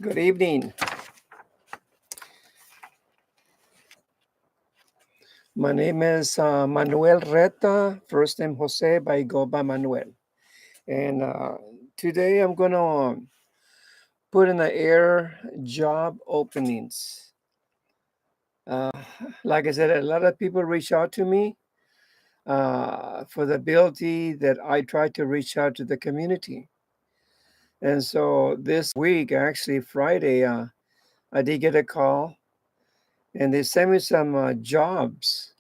Good evening. My name is Manuel Reta, first name Jose, but I go by Manuel. And today I'm going to put in the air job openings. Uh, like I said, a lot of people reach out to me for the ability that I try to reach out to the community. And so this week, actually Friday, I did get a call and they sent me some jobs.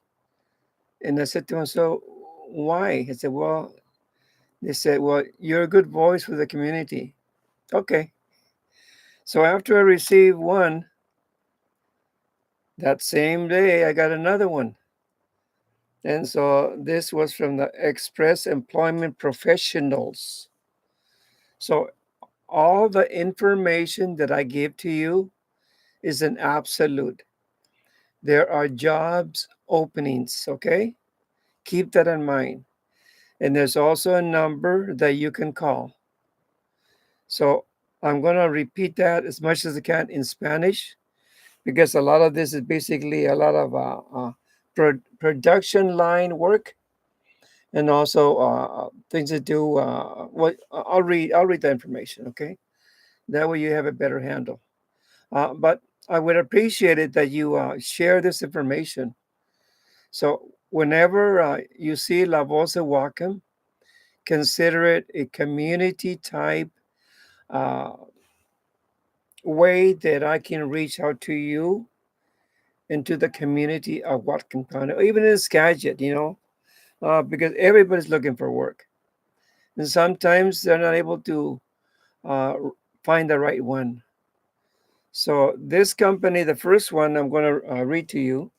And I said to him, so why? He said, well, they said, well, you're a good voice for the community. Okay. So after I received one, that same day I got another one. And so this was from the Express Employment Professionals. So all the information that I give to you is an absolute. There are jobs openings, okay? Keep that in mind. And there's also a number that you can call. So I'm going to repeat that as much as I can in Spanish because a lot of this is basically a lot of production line work and also things to do. What I'll read. I'll read the information. Okay, that way you have a better handle. But I would appreciate it that you share this information. So whenever you see La Voz De Whatcom, consider it a community type uh, way that I can reach out to you into the community of Whatcom County, or even in Skagit, because everybody's looking for work. And sometimes they're not able to uh, find the right one. So, this company, the first one I'm going to read to you,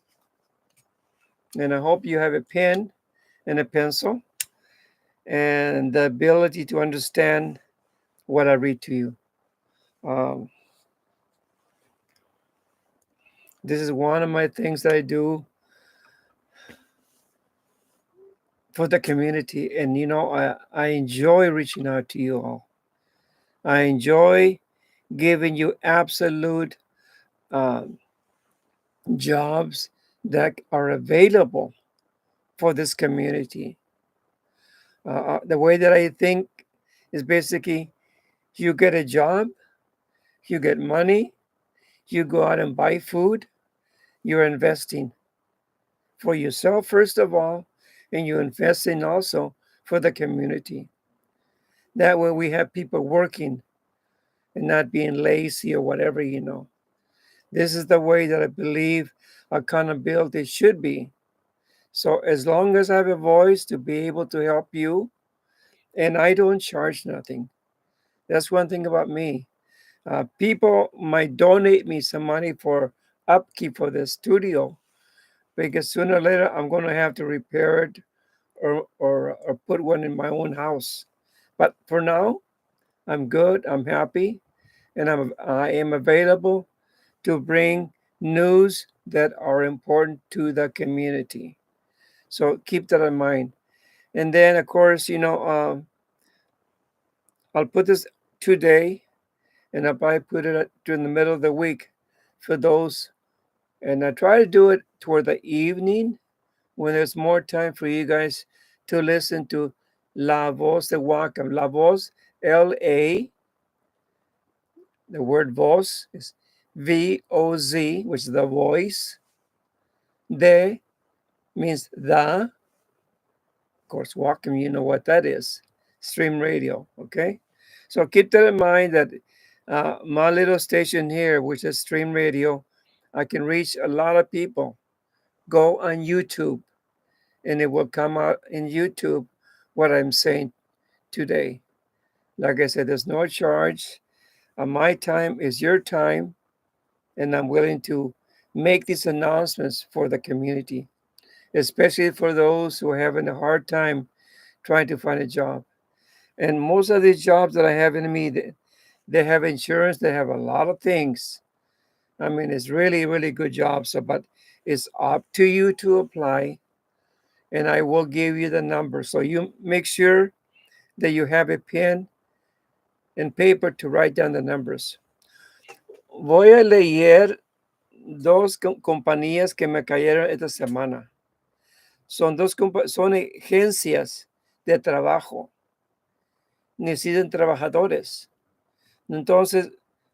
and I hope you have a pen and a pencil and the ability to understand what I read to you. Um, this is one of my things that I do for the community, and I enjoy reaching out to you all. I enjoy giving you absolute um, jobs that are available for this community. The way that I think is basically you get a job, you get money, you go out and buy food, you're investing for yourself, first of all, and you're investing also for the community. That way we have people working and not being lazy or whatever. This is the way that I believe accountability should be. So as long as I have a voice to be able to help you, and I don't charge nothing. That's one thing about me. People might donate me some money for upkeep for the studio because sooner or later I'm going to have to repair it or put one in my own house. But for now, I'm good. I'm happy, and I am available to bring news that are important to the community. So keep that in mind. And then, of course, I'll put this today, and I'll probably put it during the middle of the week for those. And I try to do it toward the evening when there's more time for you guys to listen to La Voz de Whatcom. La Voz, L-A, the word voz is V-O-Z, which is the voice. De means the. Of course, Whatcom, you know what that is. Stream radio, okay? So keep that in mind that my little station here, which is Stream Radio, I can reach a lot of people. Go on YouTube, and it will come out in YouTube what I'm saying today. Like I said, there's no charge. My time is your time, and I'm willing to make these announcements for the community, especially for those who are having a hard time trying to find a job. And most of these jobs that I have in me, they have insurance, they have a lot of things. I mean, it's really, really good job. So, but it's up to you to apply, and I will give you the number. So you make sure that you have a pen and paper to write down the numbers. Voy a leer dos compañías que me cayeron esta semana. Son son agencias de trabajo. Necesitan trabajadores. Entonces,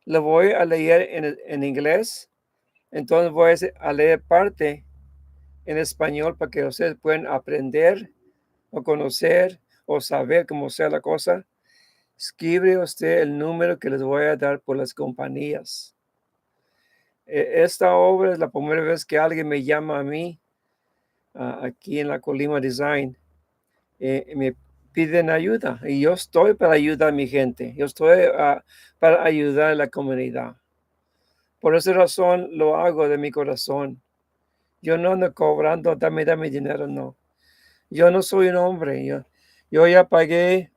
lo voy a leer en inglés. Entonces, voy a leer parte en español para que ustedes puedan aprender o conocer o saber cómo sea la cosa. Escribe usted el número que les voy a dar por las compañías. Esta obra es la primera vez que alguien me llama a mí aquí en la Colima Design. Me piden ayuda y yo estoy para ayudar a mi gente. Yo estoy para ayudar a la comunidad. Por esa razón lo hago de mi corazón. Yo no ando cobrando, dame dinero, no. Yo no soy un hombre. Yo ya pagué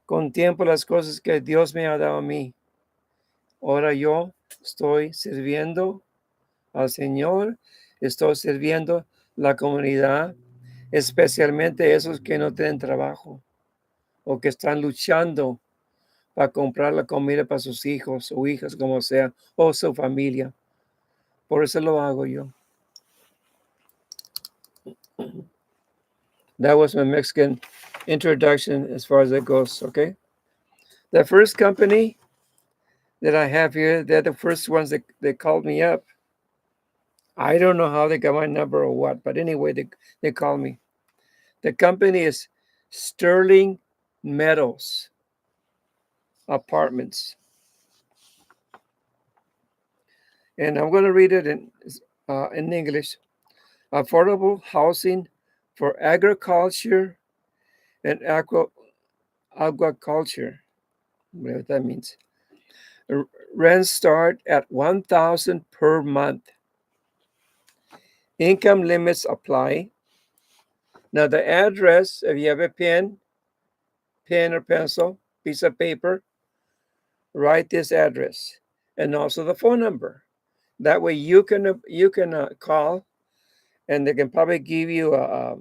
con tiempo las cosas que Dios me ha dado a mí. Ahora yo estoy sirviendo al Señor, estoy sirviendo la comunidad, especialmente esos que no tienen trabajo o que están luchando para comprar la comida para sus hijos o hijas, como sea, o su familia. Por eso lo hago yo. That was my Mexican introduction as far as it goes, okay? The first company that I have here, they're the first ones that they called me up. I don't know how they got my number or what, but anyway, they called me. The company is Sterling Meadows Apartments. And I'm going to read it in English. Affordable housing for agriculture and aquaculture, whatever that means. Rents start at $1,000 per month. Income limits apply. Now the address, if you have a pen or pencil, piece of paper, write this address and also the phone number. That way you can call, and they can probably give you a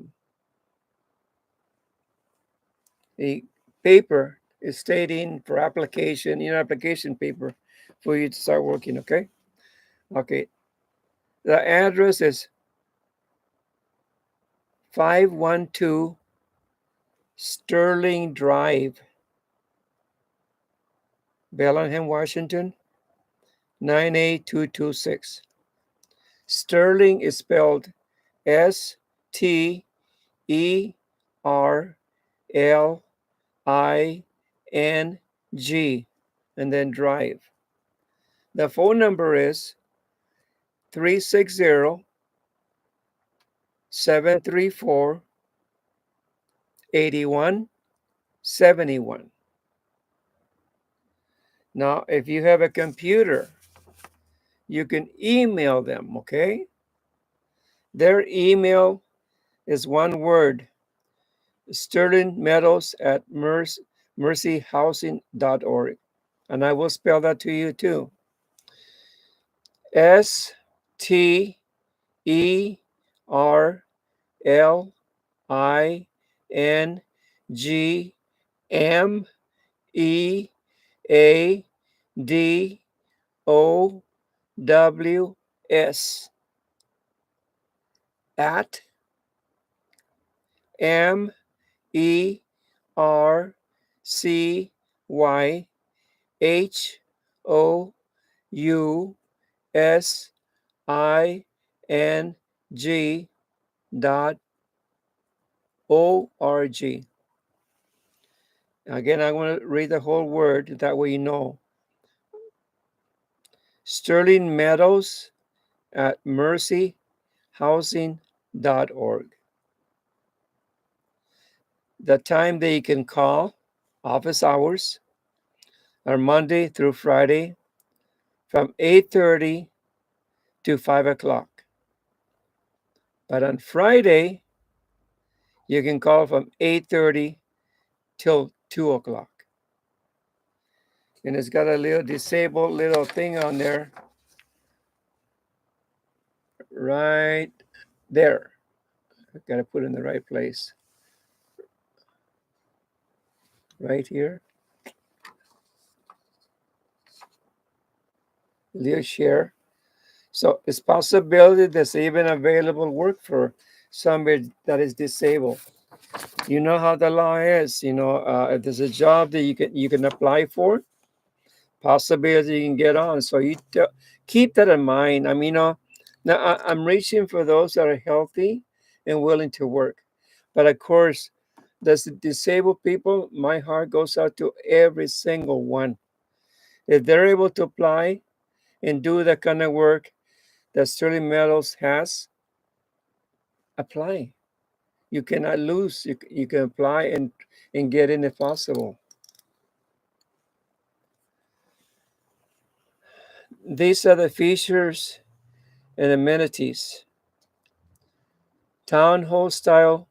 paper stating for application, application paper for you to start working. Okay. Okay. The address is 512 Sterling Drive, Bellingham, Washington, 98226. Sterling is spelled Sterling, and then Drive. The phone number is 360-734-8171. Now, if you have a computer, you can email them, okay? Their email is one word, sterlingmeadows@mercyhousing.org. And I will spell that to you too. STERLingmeadows at mercyhousing.org. Again, I want to read the whole word, that way you know. Sterling Meadows at mercyhousing.org. The time that you can call, office hours, are Monday through Friday from 8:30 to 5 o'clock. But on Friday, you can call from 8:30 till 2 o'clock. And it's got a little disabled little thing on there right there. I've got to put it in the right place. Right here. Will you share? So it's possibility there's even available work for somebody that is disabled. You know how the law is. If there's a job that you can apply for, possibility you can get on. So keep that in mind. Now I'm reaching for those that are healthy and willing to work. But of course, the disabled people, my heart goes out to every single one. If they're able to apply and do that kind of work that Sterling Metals has, apply. You cannot lose. You can apply and get in if possible. These are the features and amenities. Town hall style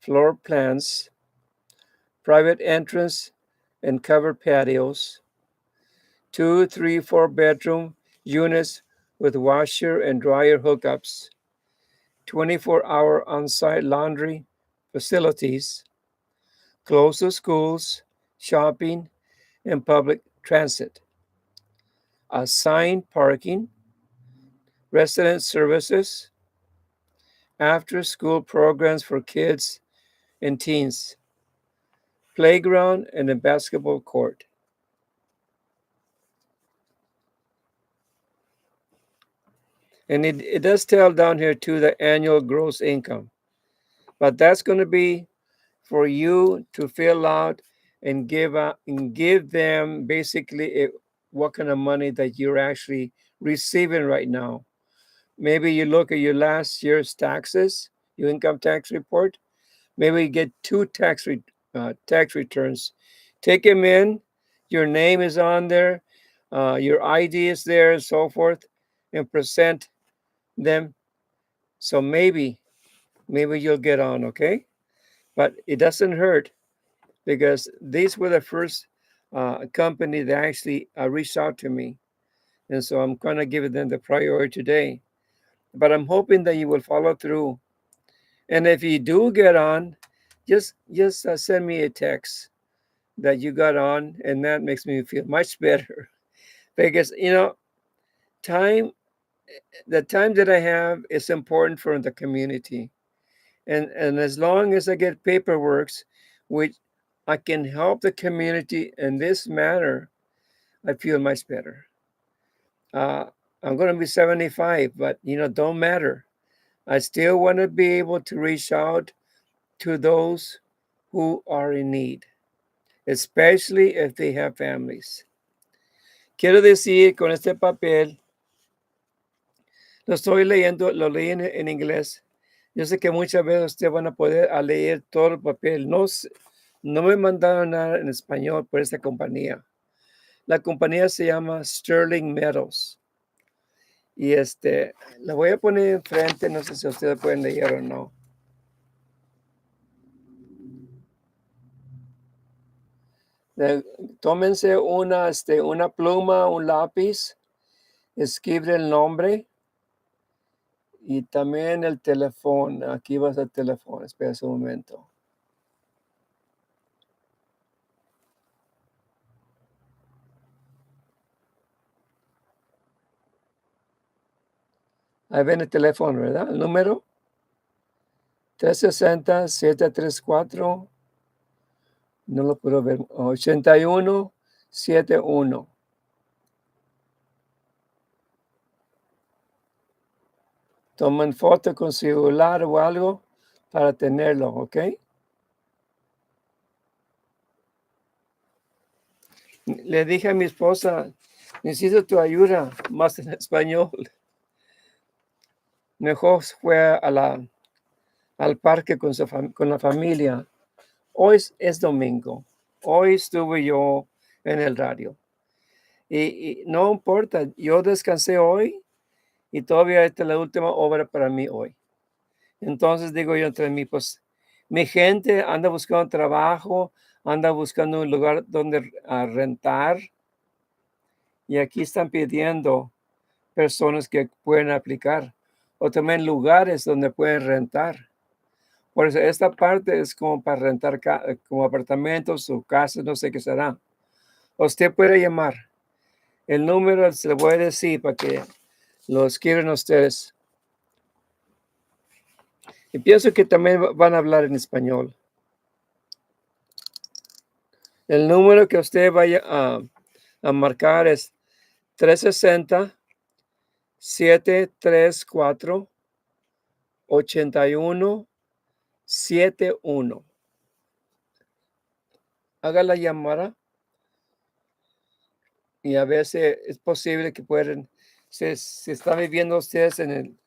floor plans, private entrance and covered patios, 2, 3, 4 bedroom units with washer and dryer hookups, 24-hour on-site laundry facilities, close to schools, shopping, and public transit, assigned parking, resident services, after-school programs for kids and teens, playground and a basketball court. And it does tell down here too the annual gross income. But that's going to be for you to fill out and give them basically what kind of money that you're actually receiving right now. Maybe you look at your last year's taxes, your income tax report. Maybe you get two tax returns. Take them in. Your name is on there. Your ID is there, and so forth, and present them. So maybe you'll get on, okay? But it doesn't hurt because these were the first company that actually reached out to me. And so I'm going to give them the priority today. But I'm hoping that you will follow through. And if you do get on, just send me a text that you got on, and that makes me feel much better. Because, time, the time that I have is important for the community. And as long as I get paperwork, which I can help the community in this manner, I feel much better. Uh, I'm going to be 75, but don't matter. I still want to be able to reach out to those who are in need, especially if they have families. Quiero decir con este papel, lo estoy leyendo, lo leí en inglés. Yo sé que muchas veces ustedes van a poder a leer todo el papel. No me mandaron nada en español por esta compañía. La compañía se llama Sterling Metals. Y la voy a poner enfrente, no sé si ustedes pueden leer o no. Tómense una pluma, un lápiz, escribe el nombre y también el teléfono. Aquí va el teléfono, espera un momento. Ahí ven el teléfono, ¿verdad? El número 360-734, no lo puedo ver, 8171. Tomen foto con celular o algo para tenerlo, ¿ok? Le dije a mi esposa, necesito tu ayuda más en español. Mejor fue al parque con la familia. Hoy es domingo. Hoy estuve yo en el radio. Y no importa, yo descansé hoy y todavía esta es la última obra para mí hoy. Entonces digo yo entre mí, pues mi gente anda buscando trabajo, anda buscando un lugar donde rentar y aquí están pidiendo personas que pueden aplicar o también lugares donde pueden rentar. Por eso esta parte es como para rentar como apartamentos o casas, no sé qué será. Usted puede llamar. El número se lo voy a decir para que lo escriban ustedes. Y pienso que también van a hablar en español. El número que usted vaya a marcar es 360-734-8171. Haga la llamada y a veces es posible que puedan, si están viviendo ustedes en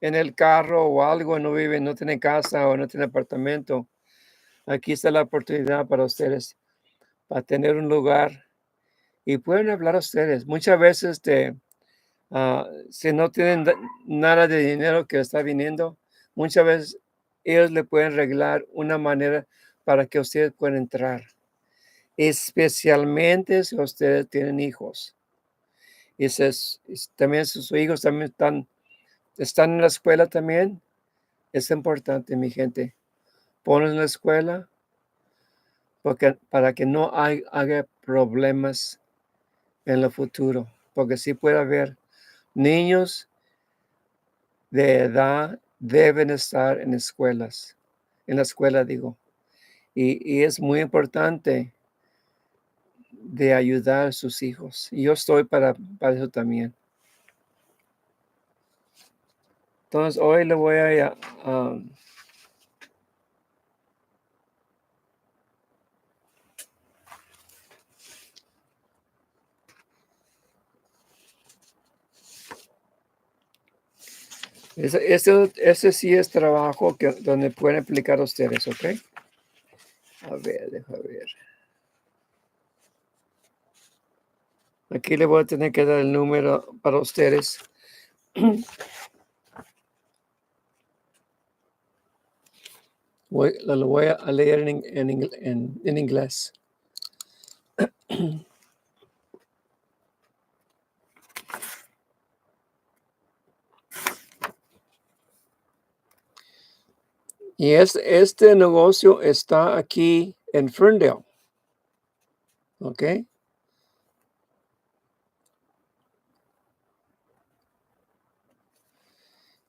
el carro o algo, no tienen casa o no tienen apartamento, aquí está la oportunidad para ustedes, para tener un lugar y pueden hablar a ustedes. Muchas veces si no tienen nada de dinero que está viniendo, muchas veces ellos le pueden arreglar una manera para que ustedes puedan entrar, especialmente si ustedes tienen hijos. Y también sus hijos también están en la escuela también. Es importante, mi gente. Ponlos en la escuela para que no haga problemas en el futuro. Porque sí puede haber niños de edad deben estar en escuelas. En la escuela, digo. Y es muy importante de ayudar a sus hijos. Y yo estoy para eso también. Entonces, hoy le voy a ese sí es trabajo donde pueden aplicar ustedes, ¿ok? A ver, deja ver. Aquí le voy a tener que dar el número para ustedes. Lo voy a leer en inglés. Y este negocio está aquí en Ferndale, ¿ok?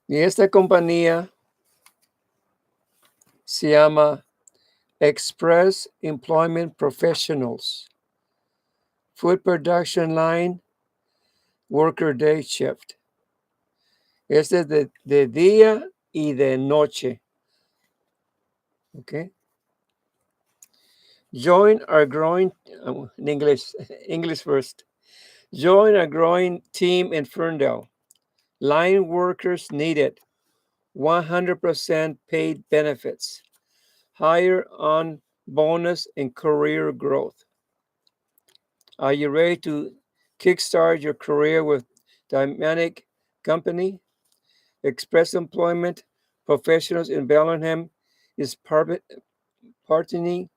Y esta compañía se llama Express Employment Professionals, Food Production Line, Worker Day Shift. Este es de día y de noche, ¿ok? Join our growing, in English first. Join our growing team in Ferndale. Line workers needed. 100% paid benefits. Higher on bonus and career growth. Are you ready to kickstart your career with dynamic company? Express Employment Professionals in Bellingham is partnering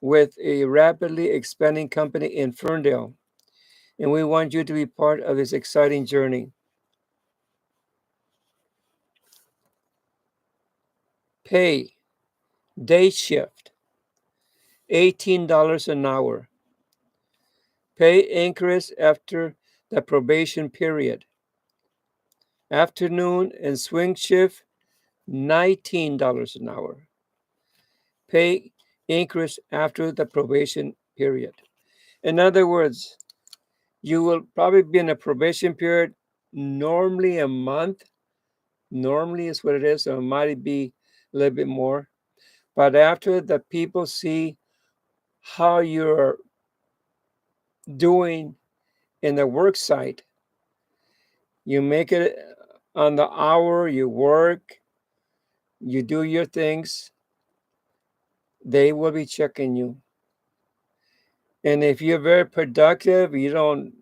with a rapidly expanding company in Ferndale, and we want you to be part of this exciting journey. Pay, day shift, $18 an hour. Pay increase after the probation period. Afternoon and swing shift, $19 an hour. Pay increase after the probation period. In other words, you will probably be in a probation period, normally a month. Normally is what it is, so it might be a little bit more. But after the people see how you're doing in the work site, you make it on the hour, you work, you do your things, they will be checking you. And if you're very productive, you don't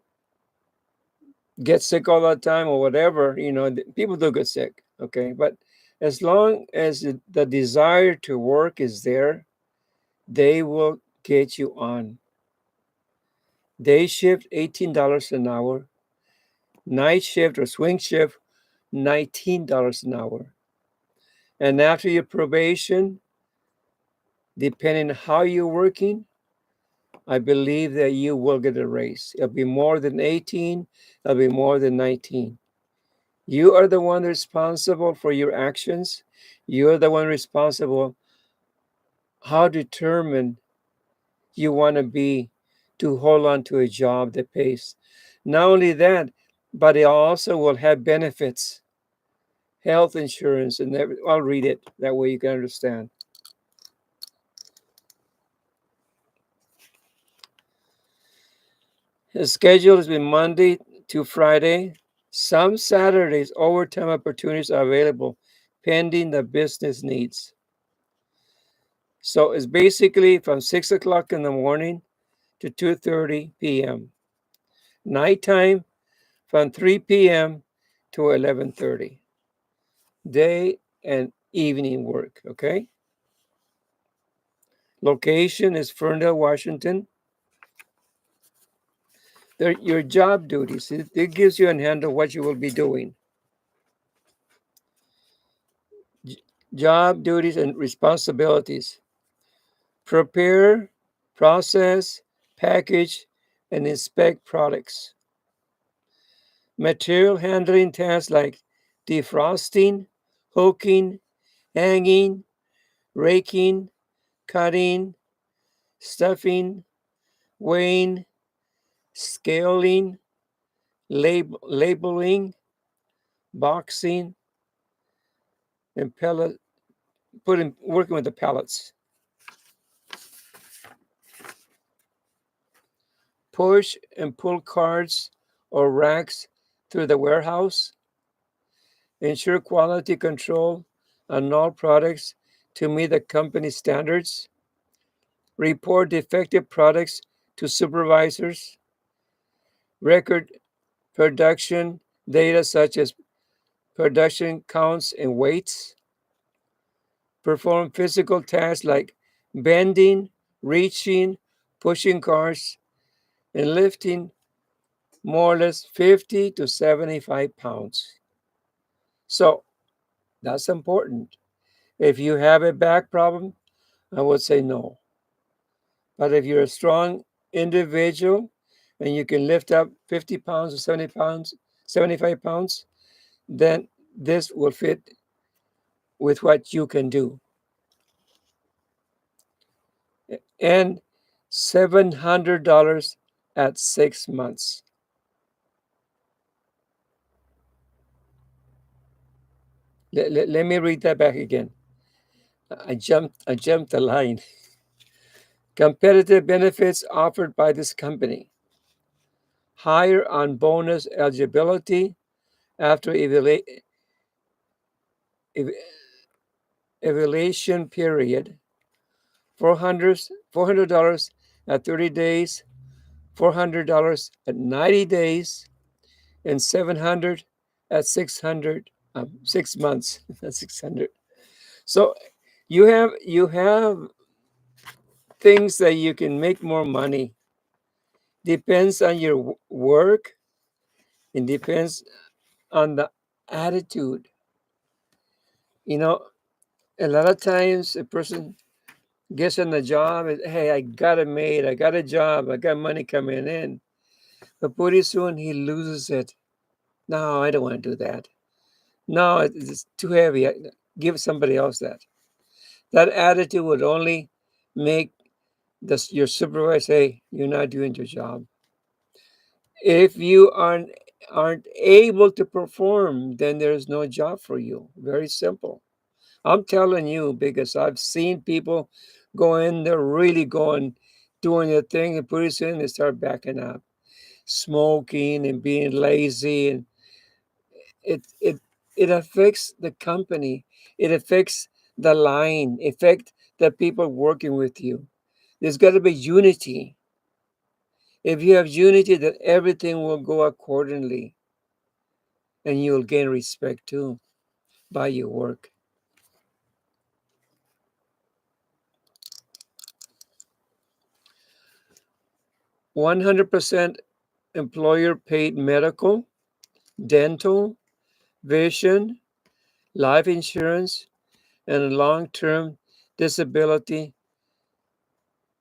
get sick all the time or whatever, people do get sick, okay? But as long as the desire to work is there, they will get you on. Day shift, $18 an hour. Night shift or swing shift, $19 an hour. And after your probation, depending on how you're working, I believe that you will get a raise. It'll be more than 18, it'll be more than 19. You are the one responsible for your actions. You're the one responsible how determined you want to be to hold on to a job that pays. Not only that, but it also will have benefits, health insurance, and I'll read it. That way you can understand. His schedule has been Monday to Friday. Some Saturdays, overtime opportunities are available pending the business needs. So it's basically from 6 o'clock in the morning to 2:30 p.m. Nighttime from 3 p.m. to 11:30. Day and evening work, okay? Location is Ferndale, Washington. Your job duties, it gives you a handle what you will be doing. Job duties and responsibilities. Prepare, process, package, and inspect products. Material handling tasks like defrosting, hooking, hanging, raking, cutting, stuffing, weighing, scaling, labeling, boxing, and working with the pallets. Push and pull carts or racks through the warehouse. Ensure quality control on all products to meet the company standards. Report defective products to supervisors. Record production data such as production counts and weights. Perform physical tasks like bending, reaching, pushing cars, and lifting more or less 50 to 75 pounds. So that's important. If you have a back problem, I would say no. But if you're a strong individual and you can lift up 50 pounds or 70 pounds, 75 pounds, then this will fit with what you can do. And $700 at 6 months. Let me read that back again. I jumped the line. Competitive benefits offered by this company. Higher on bonus eligibility after ev- evaluation period. $400 at 30 days, $400 at 90 days, and 700 at 600 6 months. That's 600. So you have things that you can make more money. Depends on your work. It depends on the attitude. You know, a lot of times a person gets on the job and, hey, I got it made, I got a job, I got money coming in. But pretty soon he loses it. No, I don't want to do that. No, it's too heavy. Give somebody else that. That attitude would only make your supervisor say, you're not doing your job. If you aren't able to perform, then there's no job for you. Very simple. I'm telling you because I've seen people go in there really going, doing their thing, and pretty soon they start backing up, smoking and being lazy, and it it it affects the company. It affects the line. Affect the people working with you. There's got to be unity. If you have unity, then everything will go accordingly, and you'll gain respect too by your work. 100% employer paid medical, dental, vision, life insurance, and long term disability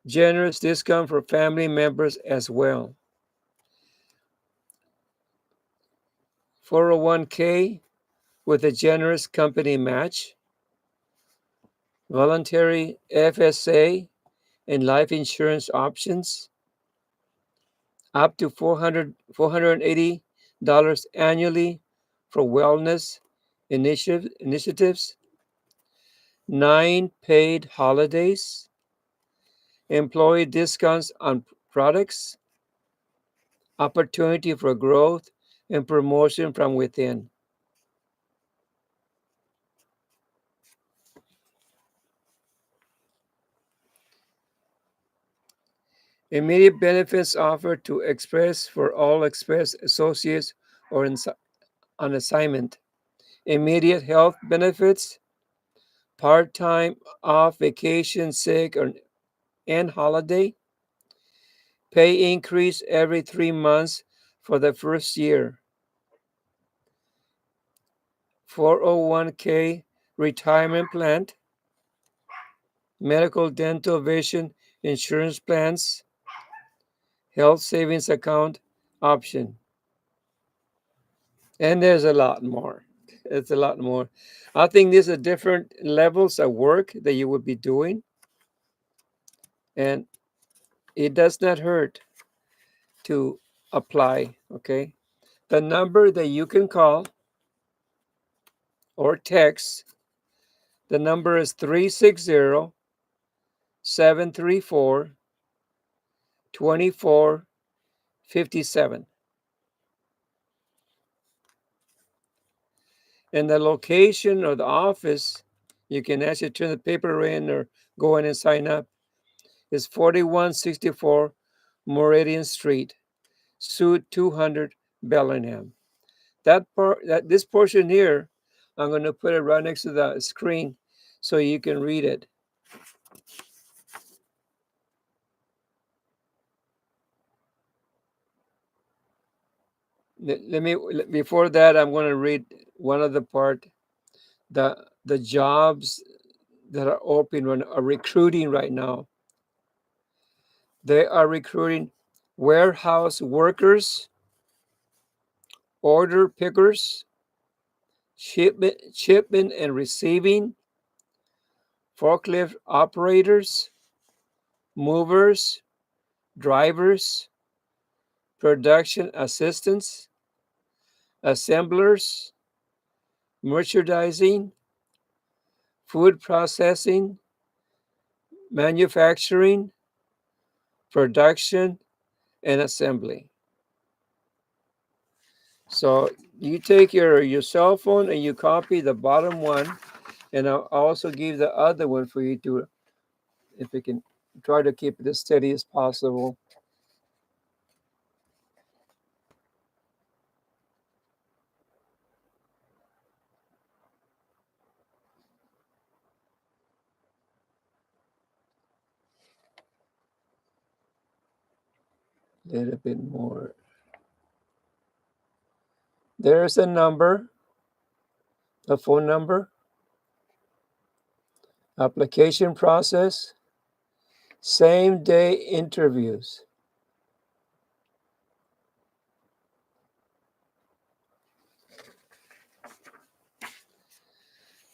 Generous discount for family members as well. 401k with a generous company match. Voluntary FSA and life insurance options. Up to $480 annually for wellness initiatives. 9 paid holidays. Employee discounts on products. Opportunity for growth and promotion from within. Immediate benefits offered to Express for all Express associates or on assignment. Immediate health benefits, part-time, off, vacation, sick, and holiday. Pay increase every 3 months for the first year. 401k retirement plan. Medical, dental, vision insurance plans. Health savings account option. And there's a lot more. It's a lot more. I think these are different levels of work that you would be doing. And it does not hurt to apply, okay? The number that you can call or text, the number is 360-734-2457. And the location or the office, you can actually turn the paper in or go in and sign up, is 4164 Meridian Street, Suite 200, Bellingham. This portion here, I'm going to put it right next to the screen so you can read it. Before that, I'm going to read one other part. The jobs that are open are recruiting right now. They are recruiting warehouse workers, order pickers, shipment and receiving, forklift operators, movers, drivers, production assistants, assemblers, merchandising, food processing, manufacturing, production, and assembly. So you take your cell phone and you copy the bottom one, and I'll also give the other one for you to, if you can try to keep it as steady as possible. A little bit more. There's a number, a phone number, application process, same day interviews.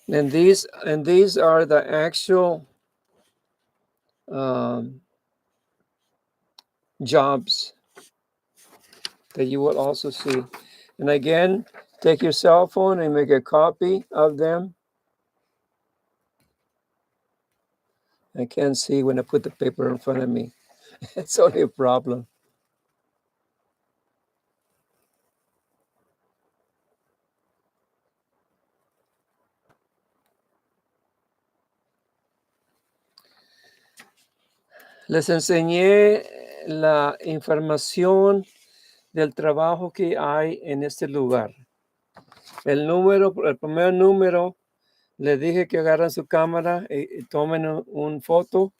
And these are the actual jobs that you will also see. And again, take your cell phone and make a copy of them. I can't see when I put the paper in front of me. It's only a problem. Les enseñé la información del trabajo que hay en este lugar. El primer número, les dije que agarran su cámara y tomen un foto.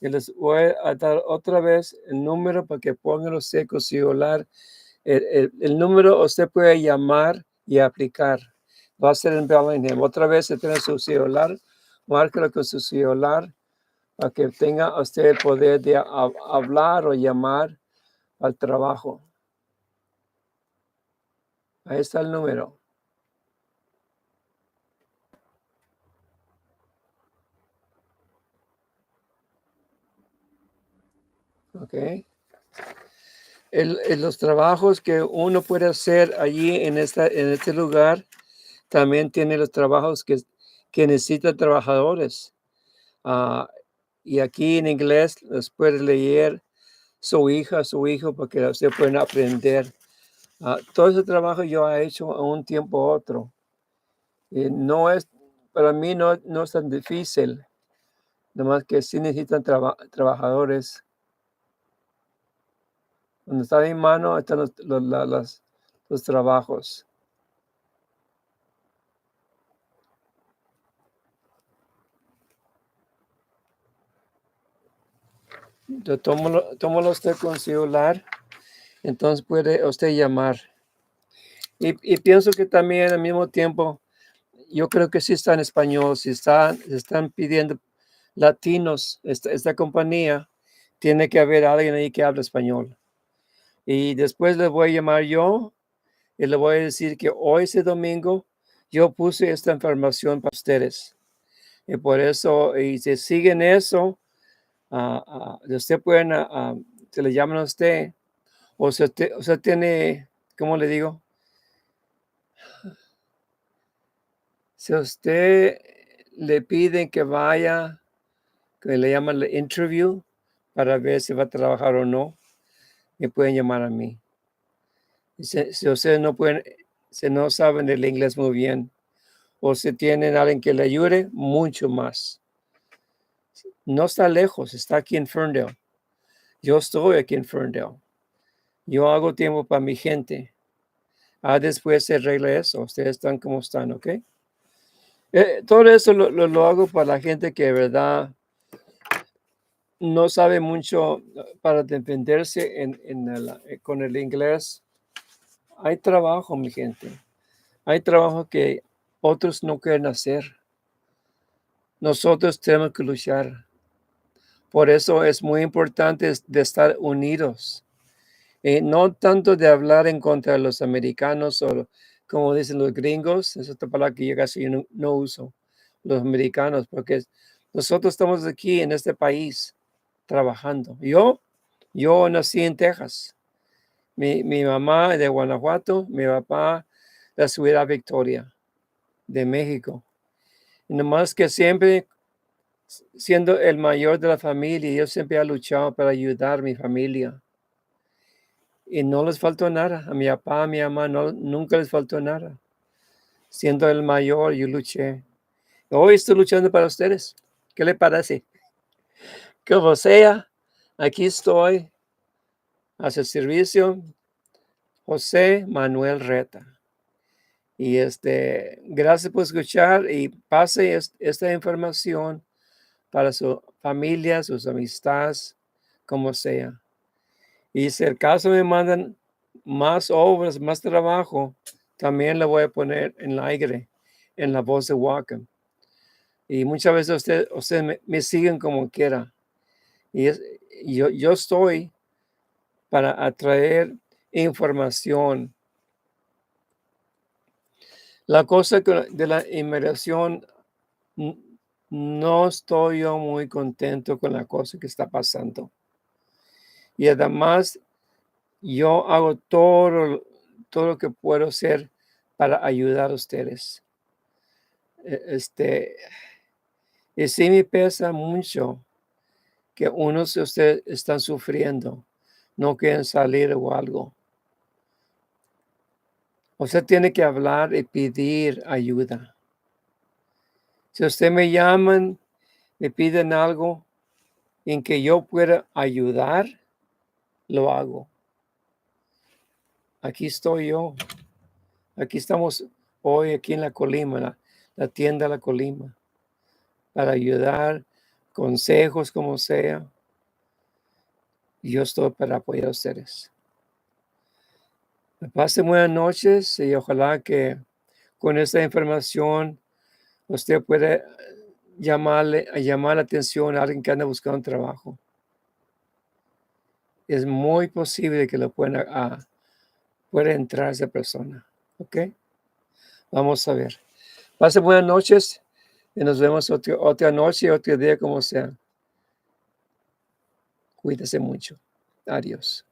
Y les voy a dar otra vez el número para que pongan usted con su celular. El número usted puede llamar y aplicar. Va a ser en Bellingham. Otra vez, si tiene su celular, márquelo con su celular para que tenga usted el poder de hablar o llamar al trabajo. Ahí está el número. ¿Ok? Los trabajos que uno puede hacer allí en este lugar, también tiene los trabajos que necesitan trabajadores. Ah, y aquí en inglés los puede leer su hija, su hijo, porque ustedes pueden aprender. Todo ese trabajo yo he hecho a un tiempo u otro. Y para mí no es tan difícil, nomás que sí necesitan trabajadores. Cuando está en mano están los trabajos. Yo tómalo usted con celular, entonces puede usted llamar. Y pienso que también al mismo tiempo, yo creo que sí está en español, si están pidiendo latinos, esta compañía, tiene que haber alguien ahí que hable español. Y después le voy a llamar yo y le voy a decir que hoy, ese domingo, yo puse esta información para ustedes. Y por eso, y si siguen eso, usted pueden, se le llaman a usted, o usted tiene, ¿cómo le digo? Si a usted le piden que vaya, que le llaman la interview, para ver si va a trabajar o no, me pueden llamar a mí. Si ustedes no pueden, si no saben el inglés muy bien, o si tienen alguien que le ayude, mucho más. No está lejos, está aquí en Ferndale. Yo estoy aquí en Ferndale. Yo hago tiempo para mi gente. Después se arregla eso. Ustedes están como están, ¿ok? Todo eso lo hago para la gente que de verdad no sabe mucho para defenderse con el inglés. Hay trabajo, mi gente. Hay trabajo que otros no quieren hacer. Nosotros tenemos que luchar. Por eso es muy importante de estar unidos. No tanto de hablar en contra de los americanos o como dicen los gringos, es otra palabra que yo casi no uso, los americanos, porque nosotros estamos aquí en este país trabajando. Yo nací en Texas. Mi mamá de Guanajuato, mi papá de la Ciudad Victoria, de México. Y nomás que siempre, siendo el mayor de la familia, yo siempre he luchado para ayudar a mi familia. Y no les faltó nada. A mi papá, a mi mamá, nunca les faltó nada. Siendo el mayor, yo luché. Hoy estoy luchando para ustedes. ¿Qué le parece? Como sea, aquí estoy a su servicio, José Manuel Reta. Y gracias por escuchar y pase esta información para su familia, sus amistades, como sea. Y si el caso me mandan más obras, más trabajo, también le voy a poner en el aire, en la voz de Whatcom. Y muchas veces ustedes me siguen como quiera. Y yo estoy para atraer información. La cosa de la inmigración, n- no estoy yo muy contento con la cosa que está pasando. Y además, yo hago todo lo que puedo hacer para ayudar a ustedes. Y sí me pesa mucho que unos de ustedes están sufriendo, no quieren salir o algo. Usted tiene que hablar y pedir ayuda. Si usted me llaman, me piden algo en que yo pueda ayudar, lo hago. Aquí estoy yo. Aquí estamos hoy, aquí en la Colima, la tienda La Colima, para ayudar, consejos como sea. Y yo estoy para apoyar a ustedes. Pasen buenas noches y ojalá que con esta información usted puede llamar la atención a alguien que anda buscando un trabajo. Es muy posible que lo pueda entrar esa persona, ¿ok? Vamos a ver. Pase buenas noches y nos vemos otra noche, otro día, como sea. Cuídese mucho. Adiós.